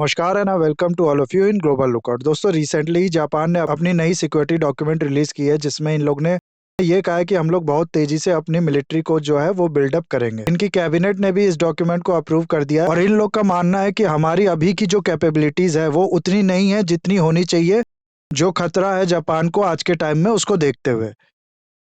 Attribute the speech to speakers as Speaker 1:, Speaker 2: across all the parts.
Speaker 1: नमस्कार and welcome to all of you in global lookout. दोस्तों, रिसेंटली जापान ने अपनी नई सिक्योरिटी डॉक्यूमेंट रिलीज की है, जिसमें इन लोग ने ये कहा है कि हम लोग बहुत तेजी से अपनी मिलिट्री को जो है वो बिल्डअप करेंगे। इनकी कैबिनेट ने भी इस डॉक्यूमेंट को अप्रूव कर दिया है और इन लोग का मानना है कि हमारी अभी की जो कैपेबिलिटीज है वो उतनी नहीं है जितनी होनी चाहिए, जो खतरा है जापान को आज के टाइम में उसको देखते हुए।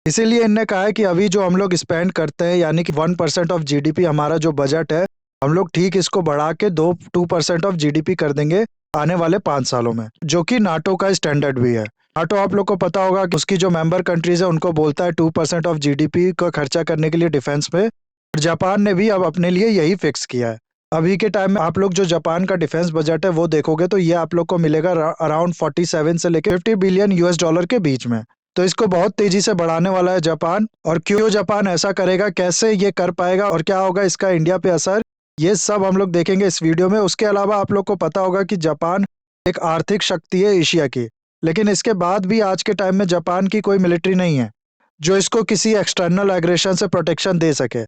Speaker 1: इसीलिए इनने कहा है कि अभी जो हम लोग स्पेंड करते हैं, यानी कि 1% ऑफ जीडीपी हमारा जो बजट है, हम लोग ठीक इसको बढ़ा के 2% ऑफ जीडीपी कर देंगे आने वाले 5 सालों में, जो कि नाटो का स्टैंडर्ड भी है। नाटो, आप लोग को पता होगा कि उसकी जो मेंबर कंट्रीज है उनको बोलता है 2% ऑफ जीडीपी का खर्चा करने के लिए डिफेंस पे, और जापान ने भी अब अपने लिए यही फिक्स किया है। अभी के टाइम में आप लोग जो जापान का डिफेंस बजट है वो देखोगे तो ये आप लोग को मिलेगा अराउंड 47 से लेकर 50 बिलियन यूएस डॉलर के बीच में। तो इसको बहुत तेजी से बढ़ाने वाला है जापान। और क्यों जापान ऐसा करेगा, कैसे ये कर पाएगा और क्या होगा इसका इंडिया पे असर, ये सब हम लोग देखेंगे इस वीडियो में। उसके अलावा आप लोग को पता होगा कि जापान एक आर्थिक शक्ति है एशिया की, लेकिन इसके बाद भी आज के टाइम में जापान की कोई मिलिट्री नहीं है जो इसको किसी एक्सटर्नल एग्रेशन से प्रोटेक्शन दे सके।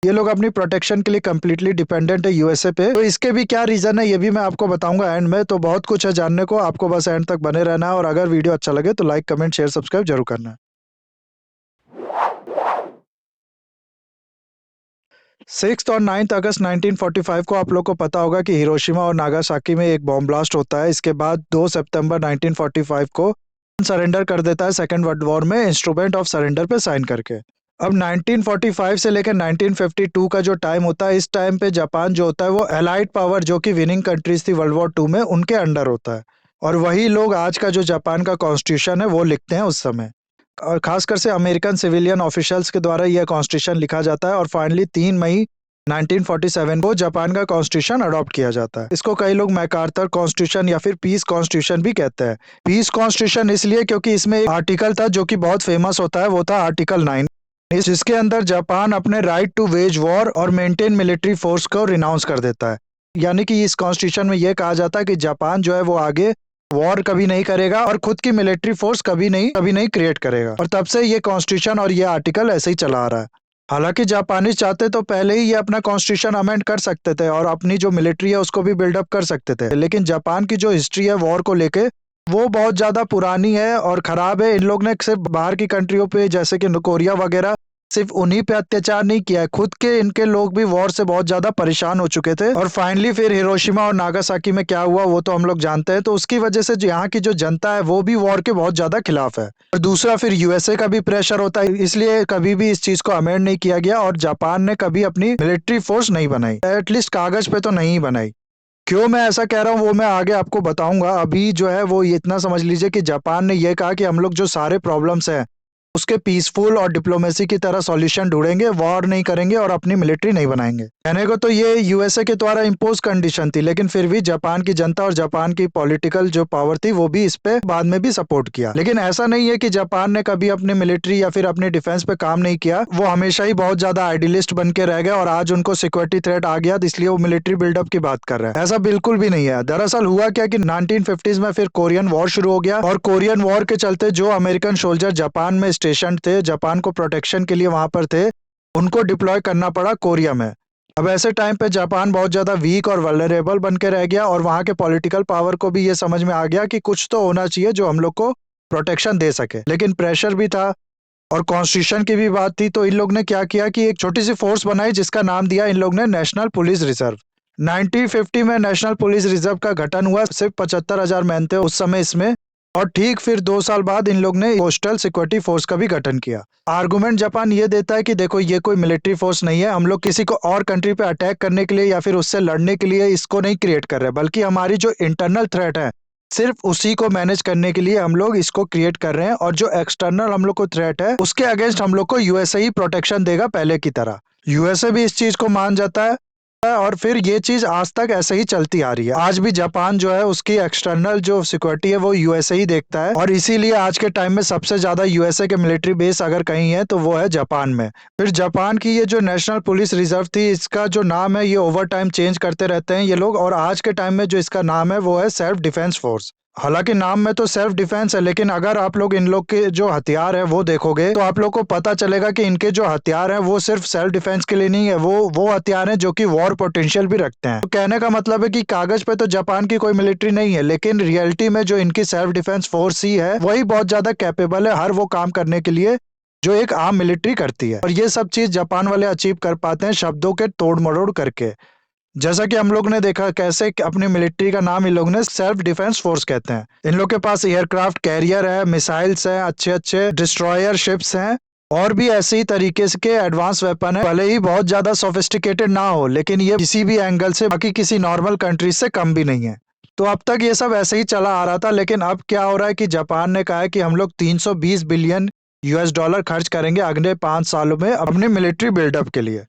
Speaker 1: ये लोग अपनी प्रोटेक्शन के लिए कंप्लीटली डिपेंडेंट है यूएसए पे। तो इसके भी क्या रीजन है ये भी मैं आपको बताऊंगा एंड में। तो बहुत कुछ है जानने को, आपको बस एंड तक बने रहना है। और अगर वीडियो अच्छा लगे तो लाइक, कमेंट, शेयर, सब्सक्राइब जरूर करना है। 6 और 9 अगस्त 1945 को आप लोग को पता होगा कि हिरोशिमा और नागासाकी में एक बॉम्ब ब्लास्ट होता है। इसके बाद 2 सितंबर 1945 को सरेंडर कर देता है सेकेंड वर्ल्ड वॉर में, इंस्ट्रूमेंट ऑफ सरेंडर पे साइन करके। अब 1945 से लेकर 1952 का जो टाइम होता है, इस टाइम पे जापान जो होता है वो एलाइड पावर, जो कि विनिंग कंट्रीज थी वर्ल्ड वॉर 2 में, उनके अंडर होता है। और वही लोग आज का जो जापान का कॉन्स्टिट्यूशन है वो लिखते हैं उस समय। और खासकर से अमेरिकन सिविलियन ऑफिशियल्स के द्वारा यह कॉन्स्टिट्यूशन लिखा जाता है और फाइनली 3 मई 1947 को जापान का कॉन्स्टिट्यूशन अडॉप्ट किया जाता है। इसको कई लोग मैकार्थर कॉन्स्टिट्यूशन या फिर पीस कॉन्स्टिट्यूशन भी कहते हैं। पीस कॉन्स्टिट्यूशन इसलिए क्योंकि इसमें एक आर्टिकल था जो कि बहुत फेमस होता है, वो था आर्टिकल 9, जिसके अंदर जापान अपने राइट टू वेज वॉर और मेंटेन मिलिट्री फोर्स को रिनाउंस कर देता है। यानी कि इस कॉन्स्टिट्यूशन में यह कहा जाता है कि जापान जो है वो आगे वॉर कभी नहीं करेगा और खुद की मिलिट्री फोर्स कभी नहीं क्रिएट करेगा। और तब से ये कॉन्स्टिट्यूशन और ये आर्टिकल ऐसे ही चला आ रहा है। हालांकि जापानीज चाहते तो पहले ही ये अपना कॉन्स्टिट्यूशन अमेंड कर सकते थे और अपनी जो मिलिट्री है उसको भी बिल्डअप कर सकते थे, लेकिन जापान की जो हिस्ट्री है वॉर को लेके वो बहुत ज्यादा पुरानी है और खराब है। इन लोग ने सिर्फ बाहर की कंट्रियों पे, जैसे कि कोरिया वगैरह, सिर्फ उन्हीं पे अत्याचार नहीं किया है, खुद के इनके लोग भी वॉर से बहुत ज्यादा परेशान हो चुके थे। और फाइनली फिर हिरोशिमा और नागासाकी में क्या हुआ वो तो हम लोग जानते हैं। तो उसकी वजह से यहाँ की जो जनता है वो भी वॉर के बहुत ज्यादा खिलाफ है। और दूसरा, फिर यूएसए का भी प्रेशर होता है, इसलिए कभी भी इस चीज को अमेंड नहीं किया गया और जापान ने कभी अपनी मिलिट्री फोर्स नहीं बनाई, एटलीस्ट कागज पे तो नहीं बनाई। क्यों मैं ऐसा कह रहा हूँ वो मैं आगे आपको बताऊंगा। अभी जो है वो इतना समझ लीजिए कि जापान ने यह कहा कि हम लोग जो सारे प्रॉब्लम्स हैं उसके पीसफुल और डिप्लोमेसी की तरह सॉल्यूशन ढूंढेंगे, वॉर नहीं करेंगे और अपनी मिलिट्री नहीं बनाएंगे। कहने को तो ये यूएसए के द्वारा इम्पोज कंडीशन थी, लेकिन फिर भी जापान की जनता और जापान की पॉलिटिकल जो पावर थी वो भी इस पे बाद में भी सपोर्ट किया। लेकिन ऐसा नहीं है कि जापान ने कभी अपनी मिलिट्री या फिर अपने डिफेंस पे काम नहीं किया। वो हमेशा ही बहुत ज्यादा आइडियलिस्ट बन के रह गए और आज उनको सिक्योरिटी थ्रेट आ गया इसलिए वो मिलिट्री बिल्डअप की बात कर रहे हैं। ऐसा बिल्कुल भी नहीं है। दरअसल हुआ क्या कि 1950s में फिर कोरियन वॉर शुरू हो गया और कोरियन वॉर के चलते जो अमेरिकन सोल्जर जापान में स्टेशन थे, जापान को प्रोटेक्शन के लिए वहां पर थे, उनको डिप्लॉय करना पड़ा कोरिया में। अब ऐसे टाइम पे जापान बहुत ज्यादा वीक और वल्नरेबल बन के रह गया और वहां के पॉलिटिकल पावर को भी ये समझ में आ गया कि कुछ तो होना चाहिए जो हम लोग को प्रोटेक्शन दे सके। लेकिन प्रेशर भी था और कॉन्स्टिट्यूशन की भी बात थी। तो इन लोग ने क्या किया कि एक छोटी सी फोर्स बनाई जिसका नाम दिया इन लोग ने नेशनल पुलिस रिजर्व। 1950 में नेशनल पुलिस रिजर्व का गठन हुआ। सिर्फ 75,000 मैन थे उस समय इसमें। और ठीक फिर 2 साल बाद इन लोग ने कोस्टल सिक्योरिटी फोर्स का भी गठन किया। आर्गुमेंट जापान ये देता है कि देखो ये कोई मिलिट्री फोर्स नहीं है, हम लोग किसी को और कंट्री पे अटैक करने के लिए या फिर उससे लड़ने के लिए इसको नहीं क्रिएट कर रहे, बल्कि हमारी जो इंटरनल थ्रेट है सिर्फ उसी को मैनेज करने के लिए हम लोग इसको क्रिएट कर रहे हैं। और जो एक्सटर्नल हम लोग को थ्रेट है उसके अगेंस्ट हम लोग को यूएसए ही प्रोटेक्शन देगा पहले की तरह। यूएसए भी इस चीज को मान जाता है और फिर ये चीज आज तक ऐसे ही चलती आ रही है। आज भी जापान जो है उसकी एक्सटर्नल जो सिक्योरिटी है वो यूएसए ही देखता है और इसीलिए आज के टाइम में सबसे ज्यादा यूएसए के मिलिट्री बेस अगर कहीं है तो वो है जापान में। फिर जापान की ये जो नेशनल पुलिस रिजर्व थी, इसका जो नाम है ये ओवर टाइम चेंज करते रहते हैं ये लोग, और आज के टाइम में जो इसका नाम है वो है सेल्फ डिफेंस फोर्स। हालांकि नाम में तो सेल्फ डिफेंस है, लेकिन अगर आप लोग इन लोग के जो हथियार है वो देखोगे तो आप लोग को पता चलेगा कि इनके जो हथियार हैं वो सिर्फ सेल्फ डिफेंस के लिए नहीं है, वो हथियार हैं जो कि वॉर पोटेंशियल भी रखते हैं। तो कहने का मतलब है कि कागज पे तो जापान की कोई मिलिट्री नहीं है, लेकिन रियलिटी में जो इनकी सेल्फ डिफेंस फोर्स ही है वही बहुत ज्यादा कैपेबल है हर वो काम करने के लिए जो एक आम मिलिट्री करती है। और ये सब चीज जापान वाले अचीव कर पाते हैं शब्दों के तोड़ मरोड़ करके। जैसा कि हम लोग ने देखा कैसे कि अपनी मिलिट्री का नाम इन लोग ने सेल्फ डिफेंस फोर्स कहते हैं। इन लोग के पास एयरक्राफ्ट कैरियर है, मिसाइल्स हैं, अच्छे अच्छे डिस्ट्रॉयर शिप्स हैं और भी ऐसे ही तरीके से के एडवांस वेपन है। भले ही बहुत ज्यादा सोफिस्टिकेटेड ना हो, लेकिन ये किसी भी एंगल से बाकी किसी नॉर्मल कंट्रीज से कम भी नहीं है। तो अब तक ये सब ऐसे ही चला आ रहा था, लेकिन अब क्या हो रहा है कि जापान ने कहा है कि हम लोग 320 बिलियन यूएस डॉलर खर्च करेंगे अगले 5 सालों में अपनी मिलिट्री बिल्डअप के लिए।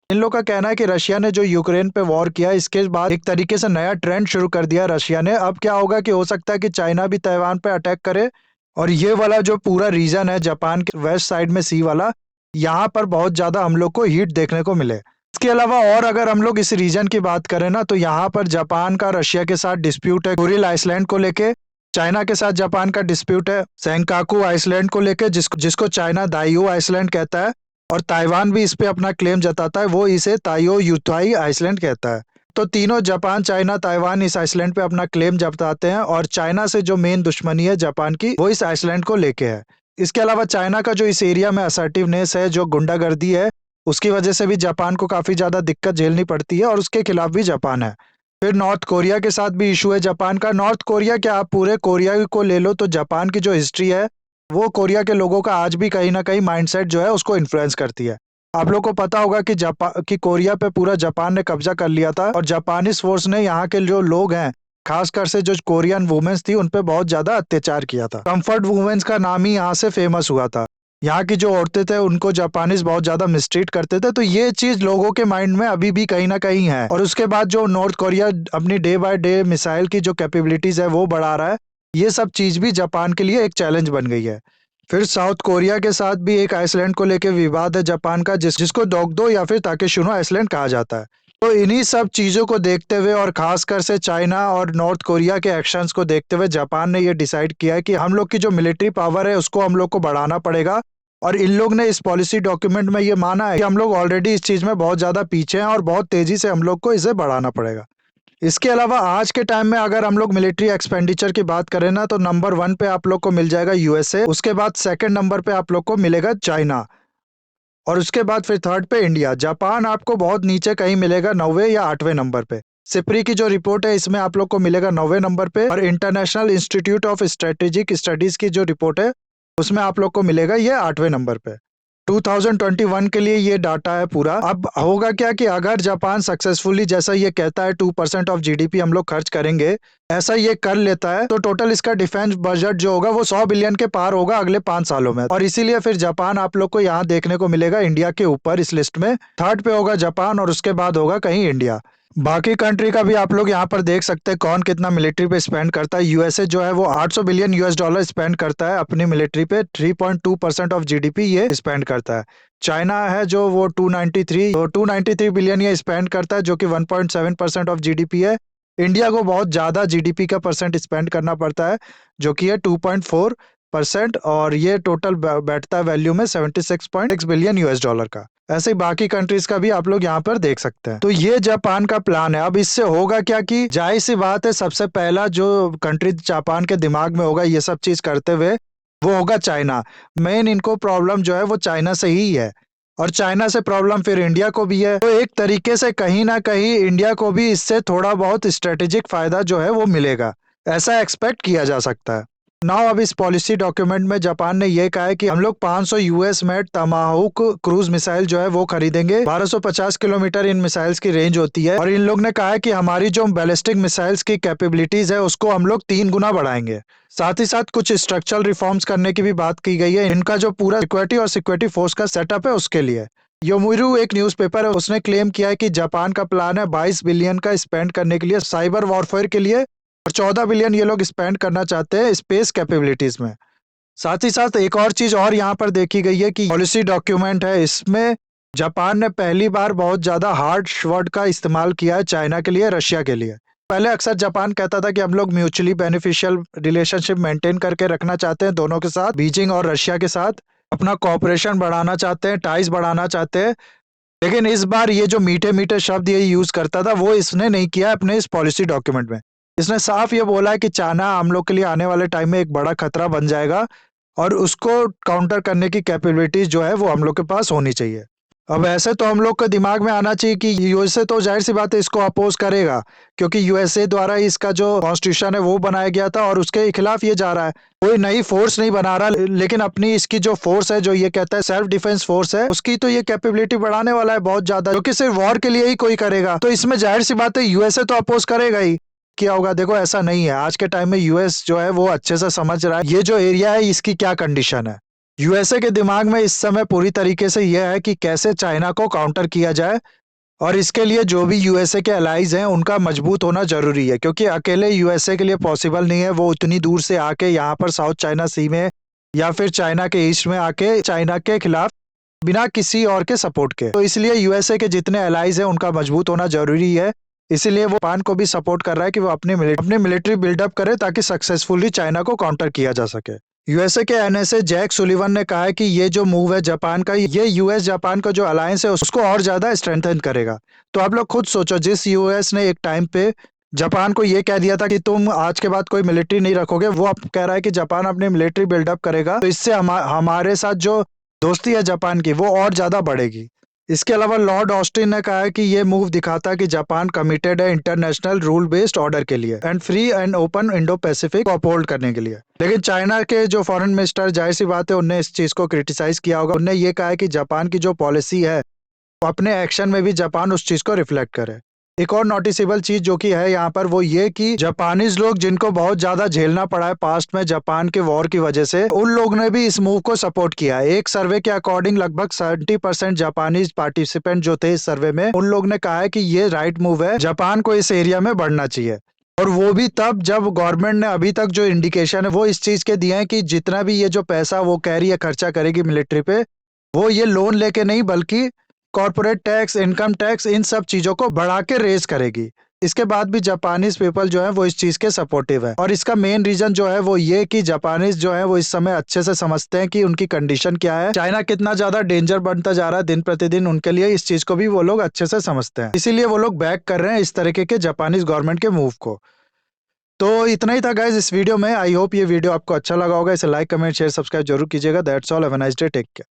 Speaker 1: इन लोग का कहना है कि रशिया ने जो यूक्रेन पे वॉर किया इसके बाद एक तरीके से नया ट्रेंड शुरू कर दिया रशिया ने। अब क्या होगा कि हो सकता है कि चाइना भी ताइवान पे अटैक करे और ये वाला जो पूरा रीजन है जापान के वेस्ट साइड में सी वाला, यहाँ पर बहुत ज्यादा हम लोग को हीट देखने को मिले। इसके अलावा और अगर हम लोग इस रीजन की बात करें ना, तो यहाँ पर जापान का रशिया के साथ डिस्प्यूट है कुरिल आइसलैंड को लेके। चाइना के साथ जापान का डिस्प्यूट है सेंकाकू आइसलैंड को लेके, जिसको चाइना दाइयो आइसलैंड कहता है और ताइवान भी इस पे अपना क्लेम जताता है, वो इसे ताइयो यूथाई आइसलैंड कहता है। तो तीनों जापान, चाइना, ताइवान इस आइसलैंड पे अपना क्लेम जताते हैं और चाइना से जो मेन दुश्मनी है जापान की वो इस आइसलैंड को लेके है। इसके अलावा चाइना का जो इस एरिया में असर्टिवनेस है, जो गुंडागर्दी है, उसकी वजह से भी जापान को काफी ज्यादा दिक्कत झेलनी पड़ती है और उसके खिलाफ भी जापान है। फिर नॉर्थ कोरिया के साथ भी इशू है जापान का। नॉर्थ कोरिया क्या, आप पूरे कोरिया को ले लो तो जापान की जो हिस्ट्री है वो कोरिया के लोगों का आज भी कहीं ना कहीं माइंडसेट जो है उसको इन्फ्लुएंस करती है। आप लोग को पता होगा कि कोरिया पे पूरा जापान ने कब्जा कर लिया था और जापानीज फोर्स ने यहाँ के जो लोग हैं, खासकर से जो कोरियन वुमेन्स थी, उन पे बहुत ज्यादा अत्याचार किया था। कंफर्ट वुमेन्स का नाम ही यहाँ से फेमस हुआ था। यहाँ की जो औरतें थे उनको जापानीज बहुत ज्यादा मिसट्रीट करते थे। तो ये चीज लोगों के माइंड में अभी भी कहीं ना कहीं है। और उसके बाद जो नॉर्थ कोरिया अपनी डे बाय डे मिसाइल की जो कैपेबिलिटीज है वो बढ़ा रहा है, ये सब चीज भी जापान के लिए एक चैलेंज बन गई है। फिर साउथ कोरिया के साथ भी एक आइसलैंड को लेकर विवाद है जापान का, जिसको दोगदो या फिर ताकेशुनो आइसलैंड कहा जाता है। तो इन्हीं सब चीजों को देखते हुए और खासकर से चाइना और नॉर्थ कोरिया के एक्शंस को देखते हुए जापान ने ये डिसाइड किया है कि हम लोग की जो मिलिट्री पावर है उसको हम लोग को बढ़ाना पड़ेगा। और इन लोग ने इस पॉलिसी डॉक्यूमेंट में ये माना है कि हम लोग ऑलरेडी इस चीज में बहुत ज्यादा पीछे हैं और बहुत तेजी से हम लोग को इसे बढ़ाना पड़ेगा। इसके अलावा आज के टाइम में अगर हम लोग मिलिट्री एक्सपेंडिचर की बात करें ना, तो नंबर 1 पे आप लोग को मिल जाएगा यूएसए, उसके बाद सेकंड नंबर पे आप लोग को मिलेगा चाइना और उसके बाद फिर थर्ड पे इंडिया। जापान आपको बहुत नीचे कहीं मिलेगा 9वें या 8वें नंबर पे। सिप्री की जो रिपोर्ट है इसमें आप लोग को मिलेगा 9वें नंबर पे और international institute of strategic studies की जो रिपोर्ट है उसमें आप लोग को मिलेगा ये 8वें नंबर पे। 2021 के लिए ये डाटा है पूरा। अब होगा क्या कि अगर जापान सक्सेसफुली, जैसा ये कहता है 2% ऑफ जीडीपी हम लोग खर्च करेंगे, ऐसा ये कर लेता है, तो टोटल इसका डिफेंस बजट जो होगा वो 100 बिलियन के पार होगा अगले 5 सालों में। और इसीलिए फिर जापान आप लोग को यहाँ देखने को मिलेगा इंडिया के ऊपर इस लिस्ट में। थर्ड पे होगा जापान और उसके बाद होगा कहीं इंडिया। बाकी कंट्री का भी आप लोग यहाँ पर देख सकते हैं कौन कितना मिलिट्री पे स्पेंड करता है। यूएसए जो है वो 800 बिलियन यूएस डॉलर स्पेंड करता है अपनी मिलिट्री पे, 3.2% ऑफ जीडीपी ये स्पेंड करता है। चाइना है जो वो 293 बिलियन ये स्पेंड करता है, जो कि 1.7% ऑफ जीडीपी है। इंडिया को बहुत ज्यादा जीडीपी का परसेंट स्पेंड करना पड़ता है, जो कि है 2.4%, और ये टोटल बैठता है वैल्यू में 76.6 बिलियन यूएस डॉलर का। ऐसे ही बाकी कंट्रीज का भी आप लोग यहाँ पर देख सकते हैं। तो ये जापान का प्लान है। अब इससे होगा क्या कि जाहिर सी बात है, सबसे पहला जो कंट्री जापान के दिमाग में होगा ये सब चीज करते हुए वो होगा चाइना। मेन इनको प्रॉब्लम जो है वो चाइना से ही है और चाइना से प्रॉब्लम फिर इंडिया को भी है। तो एक तरीके से कहीं ना कहीं इंडिया को भी इससे थोड़ा बहुत स्ट्रेटेजिक फायदा जो है वो मिलेगा, ऐसा एक्सपेक्ट किया जा सकता है। नाउ अब इस पॉलिसी डॉक्यूमेंट में जापान ने यह कहा है कि हम लोग 500 यूएस मेड टमाहोक क्रूज मिसाइल जो है वो खरीदेंगे। 1250 किलोमीटर इन मिसाइल्स की रेंज होती है और इन लोग ने कहा है कि हमारी जो बैलिस्टिक मिसाइल्स की कैपेबिलिटीज है उसको हम लोग 3 गुना बढ़ाएंगे। साथ ही साथ कुछ स्ट्रक्चरल रिफॉर्म्स करने की भी बात की गई है। इनका जो पूरा सिक्योरिटी और सिक्योरिटी फोर्स का सेटअप है उसके लिए। योमिरू एक न्यूज़पेपर है, उसने क्लेम किया है कि जापान का प्लान है 22 बिलियन का स्पेंड करने के लिए साइबर वॉरफेयर के लिए और 14 बिलियन ये लोग स्पेंड करना चाहते हैं स्पेस कैपेबिलिटीज में। साथ ही साथ एक और चीज और यहाँ पर देखी गई है कि पॉलिसी डॉक्यूमेंट है, इसमें जापान ने पहली बार बहुत ज्यादा हार्ड वर्ड का इस्तेमाल किया है चाइना के लिए, रशिया के लिए। पहले अक्सर जापान कहता था कि हम लोग म्यूचुअली बेनिफिशियल रिलेशनशिप मेंटेन करके रखना चाहते हैं दोनों के साथ, बीजिंग और रशिया के साथ अपना कॉपरेशन बढ़ाना चाहते हैं, टाइज बढ़ाना चाहते हैं। लेकिन इस बार ये जो मीठे मीठे शब्द ये यूज करता था वो इसने नहीं किया अपने इस पॉलिसी डॉक्यूमेंट में। इसने साफ ये बोला है कि चाइना हम लोग के लिए आने वाले टाइम में एक बड़ा खतरा बन जाएगा और उसको काउंटर करने की कैपेबिलिटीज जो है वो हम लोग के पास होनी चाहिए। अब ऐसे तो हम लोग के दिमाग में आना चाहिए कि यूएसए तो जाहिर सी बात है इसको अपोज करेगा, क्योंकि यूएसए द्वारा इसका जो कॉन्स्टिट्यूशन है वो बनाया गया था और उसके खिलाफ ये जा रहा है। कोई नई फोर्स नहीं बना रहा, लेकिन अपनी इसकी जो फोर्स है जो ये कहता है सेल्फ डिफेंस फोर्स है, उसकी तो ये कैपेबिलिटी बढ़ाने वाला है बहुत ज्यादा, क्योंकि सिर्फ वॉर के लिए ही कोई करेगा। तो इसमें जाहिर सी बात है यूएसए तो अपोज करेगा ही। क्या होगा देखो, ऐसा नहीं है। आज के टाइम में यूएस जो है वो अच्छे से समझ रहा है ये जो एरिया है इसकी क्या कंडीशन है। यूएसए के दिमाग में इस समय पूरी तरीके से यह है कि कैसे चाइना को काउंटर किया जाए, और इसके लिए जो भी यूएसए के अलाइज हैं उनका मजबूत होना जरूरी है, क्योंकि अकेले यूएसए के लिए पॉसिबल नहीं है वो उतनी दूर से आके यहाँ पर साउथ चाइना सी में या फिर चाइना के ईस्ट में आके चाइना के खिलाफ बिना किसी और के सपोर्ट के। तो इसलिए यूएसए के जितने अलाइज हैं उनका मजबूत होना जरूरी है। इसीलिए वो जापान को भी सपोर्ट कर रहा है कि वो अपनी मिलिट्री बिल्डअप करे ताकि सक्सेसफुली चाइना को काउंटर किया जा सके। यूएसए के एनएसए जैक सुलिवन ने कहा है कि ये जो मूव है जापान का, ये यूएस जापान का जो अलायंस है उसको और ज्यादा स्ट्रेंथन करेगा। तो आप लोग खुद सोचो, जिस यूएस ने एक टाइम पे जापान को ये कह दिया था कि तुम आज के बाद कोई मिलिट्री नहीं रखोगे, वो अब कह रहा है कि जापान अपनी मिलिट्री बिल्डअप करेगा, तो इससे हमारे साथ जो दोस्ती है जापान की वो और ज्यादा बढ़ेगी। इसके अलावा लॉर्ड ऑस्टिन ने कहा है कि ये मूव दिखाता है कि जापान कमिटेड है इंटरनेशनल रूल बेस्ड ऑर्डर के लिए and free and open Indo Pacific को अपहोल्ड करने के लिए। लेकिन चाइना के जो फॉरेन मिनिस्टर, जाहिर सी बात है उनने इस चीज को क्रिटिसाइज किया होगा। उनने ये कहा है कि जापान की जो पॉलिसी है वो अपने एक्शन में भी जापान उस चीज को रिफ्लेक्ट करे। एक और नोटिसेबल चीज जो कि है यहाँ पर वो ये कि जापानीज लोग जिनको बहुत ज्यादा झेलना पड़ा है पास्ट में जापान के वॉर की वजह से, उन लोग ने भी इस मूव को सपोर्ट किया है। एक सर्वे के अकॉर्डिंग लगभग 70% जापानीज पार्टिसिपेंट जो थे इस सर्वे में, उन लोग ने कहा है कि ये राइट मूव है, जापान को इस एरिया में बढ़ना चाहिए। और वो भी तब जब गवर्नमेंट ने अभी तक जो इंडिकेशन है वो इस चीज के दिए हैं कि जितना भी ये जो पैसा वो कह रही है खर्चा करेगी मिलिट्री पे, वो ये लोन लेके नहीं बल्कि कॉर्पोरेट टैक्स, इनकम टैक्स, इन सब चीजों को बढ़ा के रेज करेगी। इसके बाद भी जापानीज पीपल जो है वो इस चीज के सपोर्टिव है, और इसका मेन रीजन जो है वो ये कि जापानीज जो है वो इस समय अच्छे से समझते हैं कि उनकी कंडीशन क्या है, चाइना कितना ज्यादा डेंजर बनता जा रहा है दिन प्रतिदिन उनके लिए, इस चीज को भी वो लोग अच्छे से समझते हैं। इसीलिए वो लोग बैक कर रहे हैं इस तरीके के जापानीज गवर्नमेंट के मूव को। तो इतना ही था गाइज इस वीडियो में। आई होप ये वीडियो आपको अच्छा लगा होगा। इसे लाइक, कमेंट, शेयर, सब्सक्राइब जरूर कीजिएगा। That's all, have a nice day, take care.